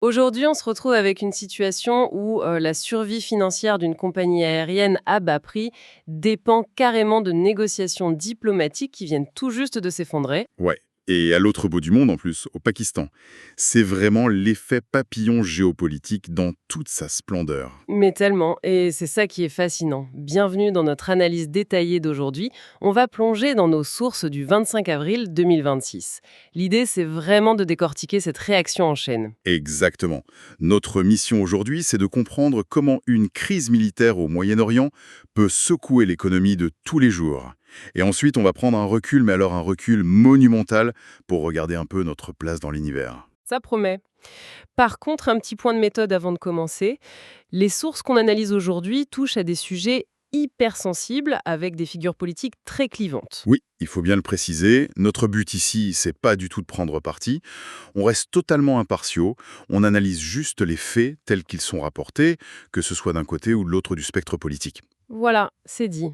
Aujourd'hui, on se retrouve avec une situation où la survie financière d'une compagnie aérienne à bas prix dépend carrément de négociations diplomatiques qui viennent tout juste de s'effondrer. Ouais. Et à l'autre bout du monde, en plus, au Pakistan. C'est vraiment l'effet papillon géopolitique dans toute sa splendeur. Mais tellement, et c'est ça qui est fascinant. Bienvenue dans notre analyse détaillée d'aujourd'hui. On va plonger dans nos sources du 25 avril 2026. L'idée, c'est vraiment de décortiquer cette réaction en chaîne. Exactement. Notre mission aujourd'hui, c'est de comprendre comment une crise militaire au Moyen-Orient peut secouer l'économie de tous les jours. Et ensuite, on va prendre un recul, mais alors un recul monumental, pour regarder un peu notre place dans l'univers. Ça promet. Par contre, un petit point de méthode avant de commencer. Les sources qu'on analyse aujourd'hui touchent à des sujets hyper sensibles avec des figures politiques très clivantes. Oui, il faut bien le préciser, notre but ici, c'est pas du tout de prendre parti. On reste totalement impartiaux, on analyse juste les faits tels qu'ils sont rapportés, que ce soit d'un côté ou de l'autre du spectre politique. Voilà, c'est dit.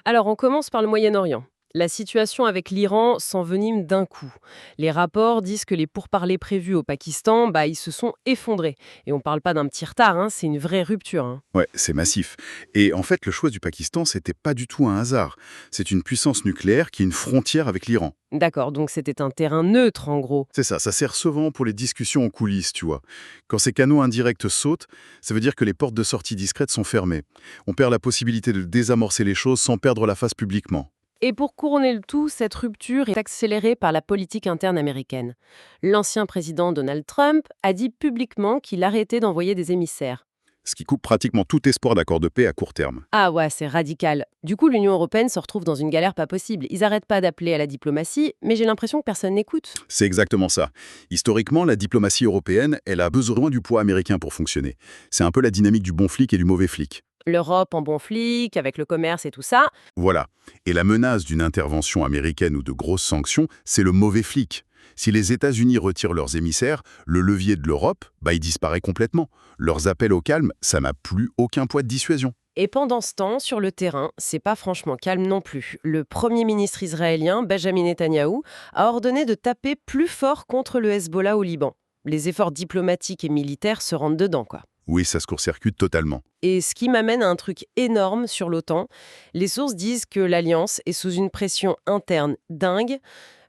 Alors, on commence par le Moyen-Orient. La situation avec l'Iran s'envenime d'un coup. Les rapports disent que les pourparlers prévus au Pakistan, ils se sont effondrés. Et on ne parle pas d'un petit retard, c'est une vraie rupture. Ouais, c'est massif. Et en fait, le choix du Pakistan, c'était pas du tout un hasard. C'est une puissance nucléaire qui a une frontière avec l'Iran. D'accord, donc c'était un terrain neutre en gros. C'est ça sert souvent pour les discussions en coulisses, tu vois. Quand ces canaux indirects sautent, ça veut dire que les portes de sortie discrètes sont fermées. On perd la possibilité de désamorcer les choses sans perdre la face publiquement. Et pour couronner le tout, cette rupture est accélérée par la politique interne américaine. L'ancien président Donald Trump a dit publiquement qu'il arrêtait d'envoyer des émissaires. Ce qui coupe pratiquement tout espoir d'accord de paix à court terme. Ah ouais, c'est radical. Du coup, l'Union européenne se retrouve dans une galère pas possible. Ils arrêtent pas d'appeler à la diplomatie, mais j'ai l'impression que personne n'écoute. C'est exactement ça. Historiquement, la diplomatie européenne, elle a besoin du poids américain pour fonctionner. C'est un peu la dynamique du bon flic et du mauvais flic. L'Europe en bon flic, avec le commerce et tout ça. Voilà. Et la menace d'une intervention américaine ou de grosses sanctions, c'est le mauvais flic. Si les États-Unis retirent leurs émissaires, le levier de l'Europe, il disparaît complètement. Leurs appels au calme, ça n'a plus aucun poids de dissuasion. Et pendant ce temps, sur le terrain, c'est pas franchement calme non plus. Le premier ministre israélien, Benjamin Netanyahou, a ordonné de taper plus fort contre le Hezbollah au Liban. Les efforts diplomatiques et militaires se rendent dedans, quoi. Oui, ça se court-circuite totalement. Et ce qui m'amène à un truc énorme sur l'OTAN. Les sources disent que l'Alliance est sous une pression interne dingue.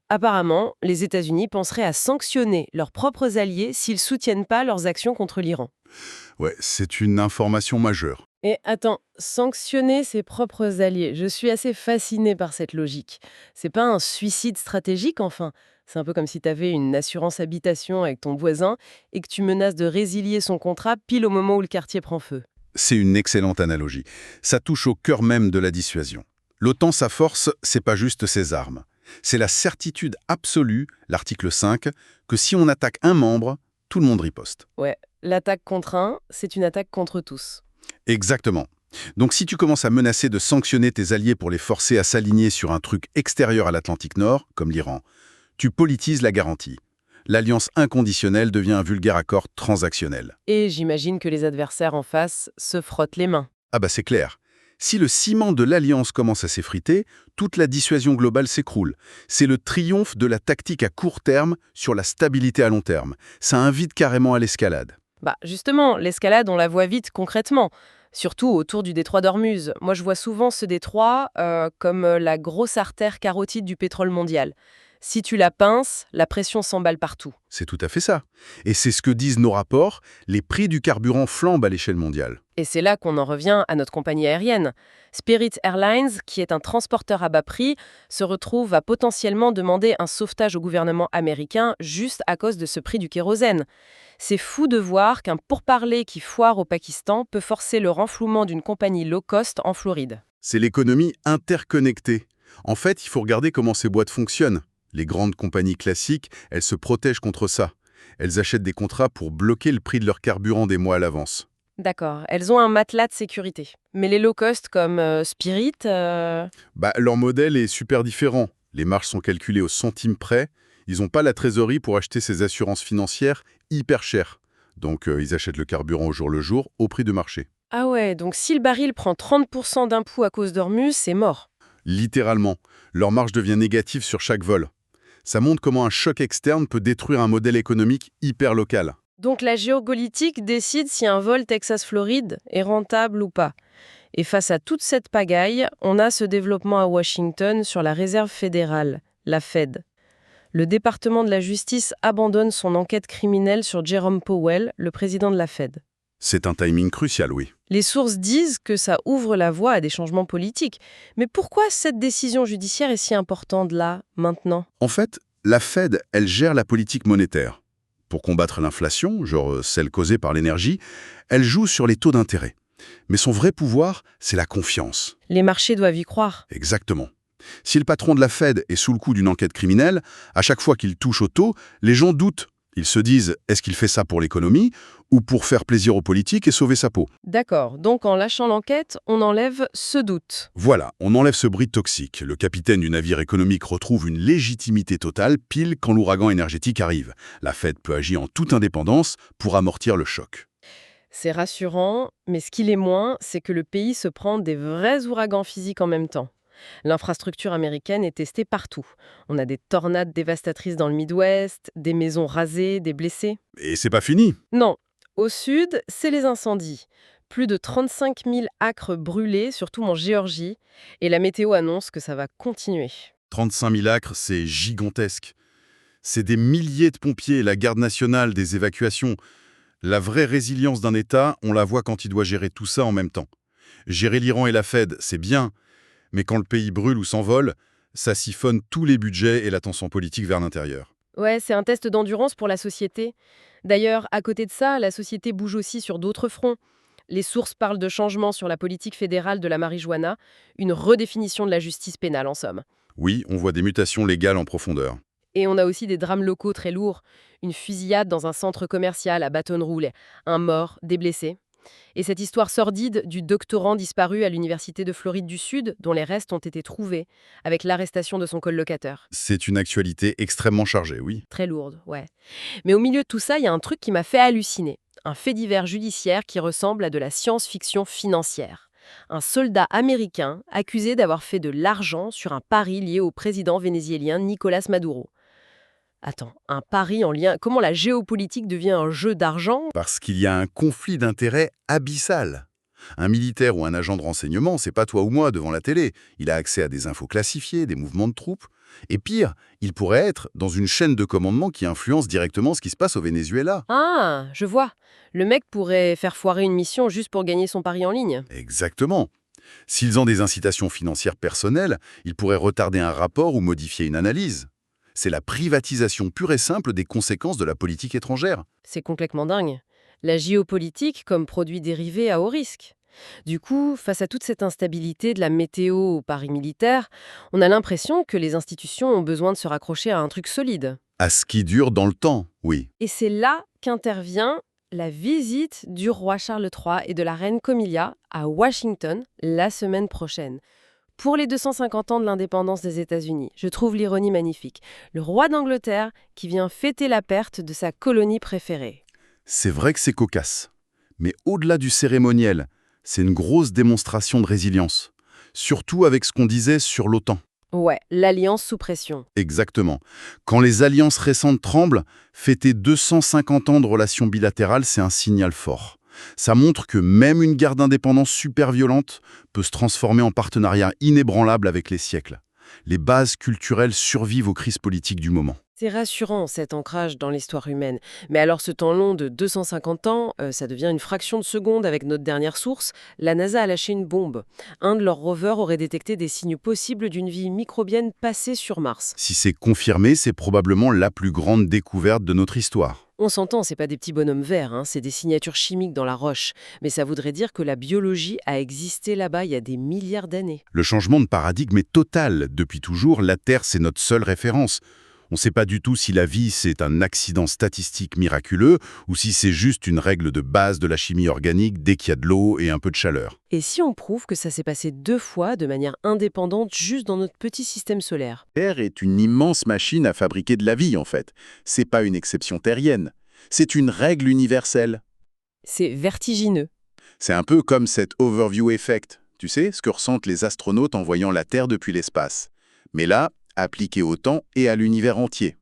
Apparemment, les États-Unis penseraient à sanctionner leurs propres alliés s'ils soutiennent pas leurs actions contre l'Iran. Ouais, c'est une information majeure. Et attends, sanctionner ses propres alliés, je suis assez fascinée par cette logique. C'est pas un suicide stratégique, enfin. C'est un peu comme si tu avais une assurance habitation avec ton voisin et que tu menaces de résilier son contrat pile au moment où le quartier prend feu. C'est une excellente analogie. Ça touche au cœur même de la dissuasion. L'OTAN, sa force, c'est pas juste ses armes. C'est la certitude absolue, l'article 5, que si on attaque un membre, tout le monde riposte. Ouais, l'attaque contre un, c'est une attaque contre tous. Exactement. Donc si tu commences à menacer de sanctionner tes alliés pour les forcer à s'aligner sur un truc extérieur à l'Atlantique Nord, comme l'Iran, tu politises la garantie. L'alliance inconditionnelle devient un vulgaire accord transactionnel. Et j'imagine que les adversaires en face se frottent les mains. Ah bah c'est clair. Si le ciment de l'alliance commence à s'effriter, toute la dissuasion globale s'écroule. C'est le triomphe de la tactique à court terme sur la stabilité à long terme. Ça invite carrément à l'escalade. Justement, l'escalade, on la voit vite concrètement. Surtout autour du détroit d'Ormuz. Moi, je vois souvent ce détroit comme la grosse artère carotide du pétrole mondial. Si tu la pinces, la pression s'emballe partout. C'est tout à fait ça. Et c'est ce que disent nos rapports, les prix du carburant flambent à l'échelle mondiale. Et c'est là qu'on en revient à notre compagnie aérienne. Spirit Airlines, qui est un transporteur à bas prix, se retrouve à potentiellement demander un sauvetage au gouvernement américain juste à cause de ce prix du kérosène. C'est fou de voir qu'un pourparler qui foire au Pakistan peut forcer le renflouement d'une compagnie low cost en Floride. C'est l'économie interconnectée. En fait, il faut regarder comment ces boîtes fonctionnent. Les grandes compagnies classiques, elles se protègent contre ça. Elles achètent des contrats pour bloquer le prix de leur carburant des mois à l'avance. D'accord, elles ont un matelas de sécurité. Mais les low cost comme Spirit, Leur modèle est super différent. Les marges sont calculées au centime près. Ils n'ont pas la trésorerie pour acheter ces assurances financières hyper chères. Donc, ils achètent le carburant au jour le jour, au prix de marché. ah ouais, donc si le baril prend 30% d'impôts à cause d'Ormuz, c'est mort. Littéralement, leur marge devient négative sur chaque vol. Ça montre comment un choc externe peut détruire un modèle économique hyper local. Donc la géopolitique décide si un vol Texas-Floride est rentable ou pas. Et face à toute cette pagaille, on a ce développement à Washington sur la réserve fédérale, la Fed. Le département de la justice abandonne son enquête criminelle sur Jerome Powell, le président de la Fed. C'est un timing crucial, oui. Les sources disent que ça ouvre la voie à des changements politiques. Mais pourquoi cette décision judiciaire est si importante là, maintenant? En fait, la Fed, elle gère la politique monétaire. Pour combattre l'inflation, genre celle causée par l'énergie, elle joue sur les taux d'intérêt. Mais son vrai pouvoir, c'est la confiance. Les marchés doivent y croire. Exactement. Si le patron de la Fed est sous le coup d'une enquête criminelle, à chaque fois qu'il touche au taux, les gens doutent. Ils se disent, est-ce qu'il fait ça pour l'économie ou pour faire plaisir aux politiques et sauver sa peau? D'accord, donc en lâchant l'enquête, on enlève ce doute. Voilà, on enlève ce bruit toxique. Le capitaine du navire économique retrouve une légitimité totale pile quand l'ouragan énergétique arrive. La Fed peut agir en toute indépendance pour amortir le choc. C'est rassurant, mais ce qui l'est moins, c'est que le pays se prend des vrais ouragans physiques en même temps. L'infrastructure américaine est testée partout. On a des tornades dévastatrices dans le Midwest, des maisons rasées, des blessés. Et c'est pas fini. Non, au sud, c'est les incendies. Plus de 35 000 acres brûlés, surtout en Géorgie, et la météo annonce que ça va continuer. 35 000 acres, c'est gigantesque. C'est des milliers de pompiers, la garde nationale, des évacuations. La vraie résilience d'un État, on la voit quand il doit gérer tout ça en même temps. Gérer l'Iran et la Fed, c'est bien, mais quand le pays brûle ou s'envole, ça siphonne tous les budgets et la tension politique vers l'intérieur. Ouais, c'est un test d'endurance pour la société. D'ailleurs, à côté de ça, la société bouge aussi sur d'autres fronts. Les sources parlent de changements sur la politique fédérale de la marijuana, une redéfinition de la justice pénale en somme. Oui, on voit des mutations légales en profondeur. Et on a aussi des drames locaux très lourds. Une fusillade dans un centre commercial à Baton Rouge, un mort, des blessés. Et cette histoire sordide du doctorant disparu à l'université de Floride du Sud, dont les restes ont été trouvés, avec l'arrestation de son colocataire. C'est une actualité extrêmement chargée, oui. Très lourde, ouais. Mais au milieu de tout ça, il y a un truc qui m'a fait halluciner. Un fait divers judiciaire qui ressemble à de la science-fiction financière. Un soldat américain accusé d'avoir fait de l'argent sur un pari lié au président vénézuélien Nicolás Maduro. Attends, un pari en lien... Comment la géopolitique devient un jeu d'argent? Parce qu'il y a un conflit d'intérêts abyssal. Un militaire ou un agent de renseignement, c'est pas toi ou moi devant la télé. Il a accès à des infos classifiées, des mouvements de troupes. Et pire, il pourrait être dans une chaîne de commandement qui influence directement ce qui se passe au Venezuela. Ah, je vois. Le mec pourrait faire foirer une mission juste pour gagner son pari en ligne. Exactement. S'ils ont des incitations financières personnelles, ils pourraient retarder un rapport ou modifier une analyse. C'est la privatisation pure et simple des conséquences de la politique étrangère. C'est complètement dingue. La géopolitique comme produit dérivé à haut risque. Du coup, face à toute cette instabilité de la météo au pari militaire, on a l'impression que les institutions ont besoin de se raccrocher à un truc solide. À ce qui dure dans le temps, oui. Et c'est là qu'intervient la visite du roi Charles III et de la reine Camilla à Washington la semaine prochaine. Pour les 250 ans de l'indépendance des États-Unis, je trouve l'ironie magnifique. Le roi d'Angleterre qui vient fêter la perte de sa colonie préférée. C'est vrai que c'est cocasse. Mais au-delà du cérémoniel, c'est une grosse démonstration de résilience. Surtout avec ce qu'on disait sur l'OTAN. Ouais, l'alliance sous pression. Exactement. Quand les alliances récentes tremblent, fêter 250 ans de relations bilatérales, c'est un signal fort. Ça montre que même une guerre d'indépendance super violente peut se transformer en partenariat inébranlable avec les siècles. Les bases culturelles survivent aux crises politiques du moment. C'est rassurant, cet ancrage dans l'histoire humaine. Mais alors ce temps long de 250 ans, ça devient une fraction de seconde avec notre dernière source. La NASA a lâché une bombe. Un de leurs rovers aurait détecté des signes possibles d'une vie microbienne passée sur Mars. Si c'est confirmé, c'est probablement la plus grande découverte de notre histoire. On s'entend, c'est pas des petits bonhommes verts, hein, c'est des signatures chimiques dans la roche. Mais ça voudrait dire que la biologie a existé là-bas il y a des milliards d'années. Le changement de paradigme est total. Depuis toujours, la Terre, c'est notre seule référence. On ne sait pas du tout si la vie, c'est un accident statistique miraculeux ou si c'est juste une règle de base de la chimie organique dès qu'il y a de l'eau et un peu de chaleur. Et si on prouve que ça s'est passé 2 fois de manière indépendante juste dans notre petit système solaire? Terre est une immense machine à fabriquer de la vie, en fait. C'est pas une exception terrienne. C'est une règle universelle. C'est vertigineux. C'est un peu comme cet overview effect. Tu sais, ce que ressentent les astronautes en voyant la Terre depuis l'espace. Mais là, appliqué au temps et à l'univers entier.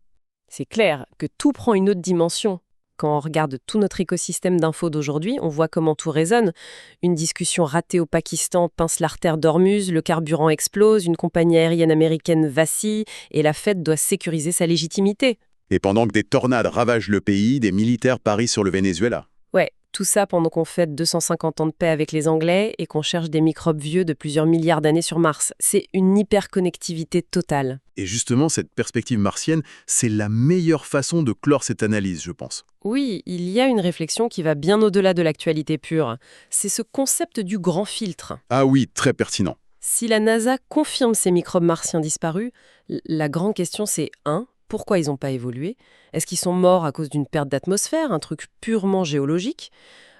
C'est clair que tout prend une autre dimension. quand on regarde tout notre écosystème d'infos d'aujourd'hui, on voit comment tout résonne. Une discussion ratée au Pakistan pince l'artère d'Ormuz, le carburant explose, une compagnie aérienne américaine vacille et la Fed doit sécuriser sa légitimité. Et pendant que des tornades ravagent le pays, des militaires parient sur le Venezuela. Ouais, tout ça pendant qu'on fête 250 ans de paix avec les Anglais et qu'on cherche des microbes vieux de plusieurs milliards d'années sur Mars. C'est une hyperconnectivité totale. Et justement, cette perspective martienne, c'est la meilleure façon de clore cette analyse, je pense. Oui, il y a une réflexion qui va bien au-delà de l'actualité pure. C'est ce concept du grand filtre. Ah oui, très pertinent. Si la NASA confirme ces microbes martiens disparus, la grande question c'est 1. Pourquoi ils n'ont pas évolué? Est-ce qu'ils sont morts à cause d'une perte d'atmosphère, un truc purement géologique?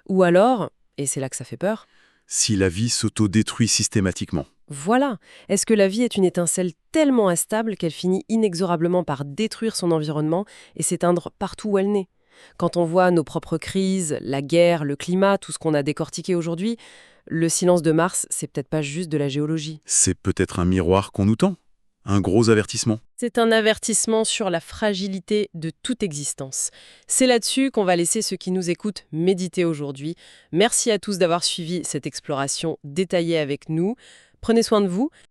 Ou alors, et c'est là que ça fait peur, Si la vie s'autodétruit systématiquement. voilà, est-ce que la vie est une étincelle tellement instable qu'elle finit inexorablement par détruire son environnement et s'éteindre partout où elle naît? Quand on voit nos propres crises, la guerre, le climat, tout ce qu'on a décortiqué aujourd'hui, le silence de Mars, c'est peut-être pas juste de la géologie. C'est peut-être un miroir qu'on nous tend. Un gros avertissement. C'est un avertissement sur la fragilité de toute existence. C'est là-dessus qu'on va laisser ceux qui nous écoutent méditer aujourd'hui. Merci à tous d'avoir suivi cette exploration détaillée avec nous. Prenez soin de vous